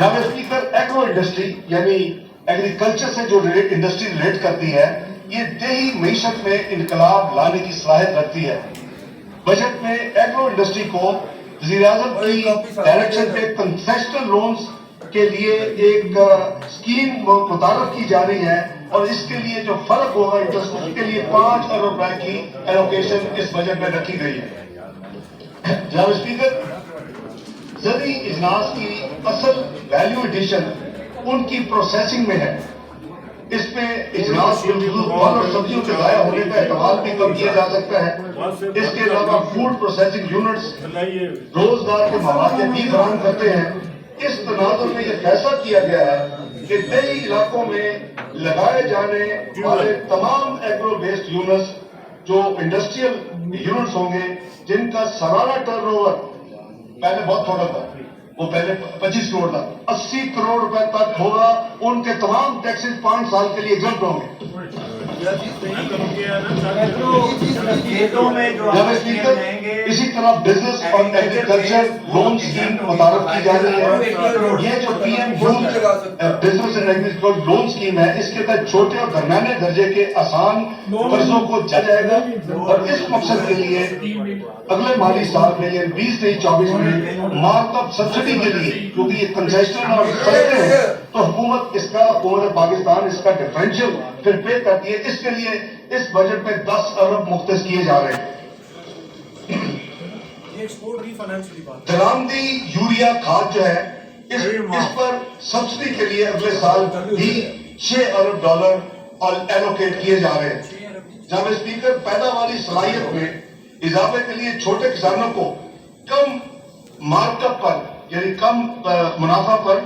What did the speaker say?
جناب speaker, agro industry یعنی agriculture سے جو انڈسٹری ریلیٹ کرتی ہے، یہ دیہی معیشت میں انقلاب لانے کی صلاحیت رکھتی ہے۔ بجٹ میں ایگرو انڈسٹری کو وزیر اعظم کی ڈائریکشن پہ کنسیشنل لونز کے لیے ایک اسکیم متعارف کی جا رہی ہے، اور اس کے لیے جو فرق ہوگا انٹرسٹ، اس کے لیے 5 ارب روپے کی ایلوکیشن اس بجٹ میں رکھی گئی ہے۔ جناب اسپیکر، زرعی اجناس کی اصل ویلیو ایڈیشن ان کی پروسیسنگ میں ہے۔ اس پہ اجناس بالخصوص پھل اور سبزیوں کے ضائع ہونے کا احتمال بھی کم کیا جا سکتا ہے۔ اس کے علاوہ فوڈ پروسیسنگ یونٹس روزگار کے مواقع بھی فراہم کرتے ہیں۔ اس تناظر میں یہ فیصلہ کیا گیا ہے کہ دیہی علاقوں میں لگائے جانے والے تمام ایگرو بیسڈ یونٹس جو انڈسٹریل یونٹس ہوں گے، جن کا سالانہ ٹرن اوور پہلے بہت تھوڑا تھا، وہ پہلے 25 کروڑ تھا، 80 کروڑ روپے تک ہوگا، ان کے تمام ٹیکسز 5 سال کے لیے ایگزمپٹ ہوں گے۔ اسی طرح بزنس اور ایگریکلچر لون اسکیم متعارف کی جا رہی ہے۔ یہ جو P M business and agriculture loan scheme ہے، اس کے تحت چھوٹے اور درمیانے درجے کے آسان قرضوں کو جا جائے گا، اور اس مقصد کے لیے اگلے مالی سال میں یعنی 2023-24 میں مارک اپ سبسڈی کے لیے، کیونکہ یہ کنسیشنل اور سستے ہیں، تو حکومت پاکستان اس کا ڈفرینشیل پھر پے کرتی ہے۔ اس کے لیے اس بجٹ میں 10 ارب مختص کیے جا رہے ہیں۔ درآمدی یوریا کھاد جو ہے، اس پر سبسڈی کے لیے اگلے سال بھی $6 ارب ایلوکیٹ کیے جا رہے ہیں۔ جناب اسپیکر، پیداواری صلاحیت میں اضافے کے لیے چھوٹے کسانوں کو کم مارک اپ پر یعنی کم منافع پر